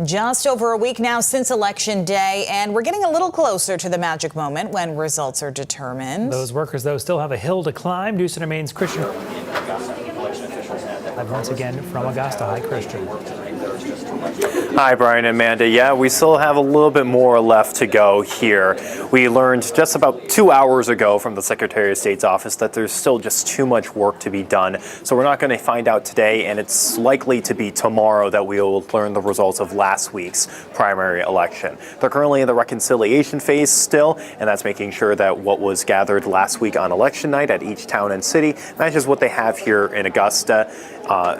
Just over a week now since Election Day, and we're getting a little closer to the magic moment when results are determined. Those workers, though, still have a hill to climb. News Center Maine's Christian. Once again from Augusta. Hi, Christian. Hi, Brian and Amanda. Yeah, we still have a little bit more left to go here. We learned just about 2 hours ago from the Secretary of State's office that there's still just too much work to be done. So we're not going to find out today, and it's likely to be tomorrow that we will learn the results of last week's primary election. They're currently in the reconciliation phase still, and that's making sure that what was gathered last week on election night at each town and city matches what they have here in Augusta.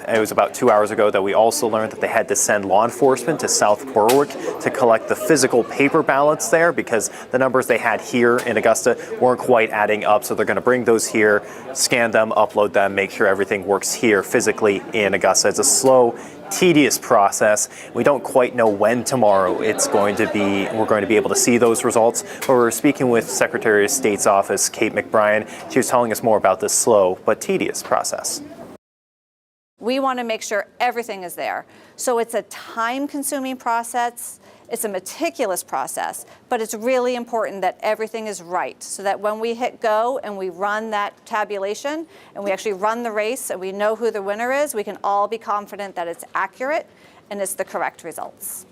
It was about 2 hours ago that we also learned that they had to send law enforcement to South Berwick to collect the physical paper ballots there because the numbers they had here in Augusta weren't quite adding up. So they're going to bring those here, scan them, upload them, make sure everything works here physically in Augusta. It's a slow, tedious process. We don't quite know when tomorrow we're going to be able to see those results. But we're speaking with Secretary of State's office, Kate McBrien. She was telling us more about this slow but tedious process. We want to make sure everything is there. So it's a time-consuming process, it's a meticulous process, but it's really important that everything is right so that when we hit go and we run that tabulation and we actually run the race and we know who the winner is, we can all be confident that it's accurate and it's the correct results.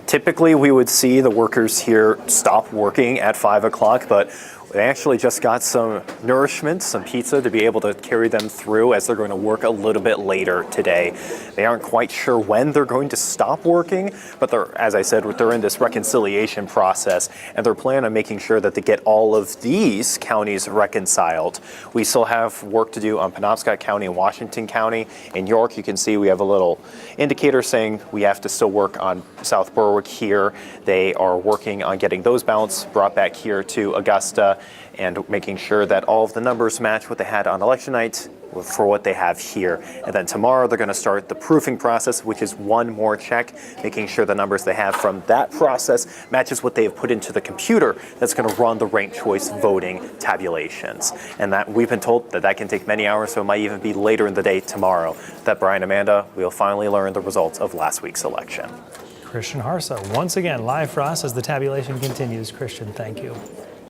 Typically, we would see the workers here stop working at 5 o'clock, but they actually just got some nourishment, some pizza to be able to carry them through as they're going to work a little bit later today. They aren't quite sure when they're going to stop working, but as I said, they're in this reconciliation process, and they're planning on making sure that they get all of these counties reconciled. We still have work to do on Penobscot County and Washington County. In York, you can see we have a little indicator saying we have to still work on South Berwick here. They are working on getting those ballots brought back here to Augusta and making sure that all of the numbers match what they had on election night for what they have here. And then tomorrow they're going to start the proofing process, which is one more check, making sure the numbers they have from that process matches what they have put into the computer that's going to run the ranked choice voting tabulations. And that we've been told that can take many hours, so it might even be later in the day tomorrow that Brian and Amanda will finally learn the results of last week's election. Christian Harsa, once again, live for us as the tabulation continues. Christian, thank you.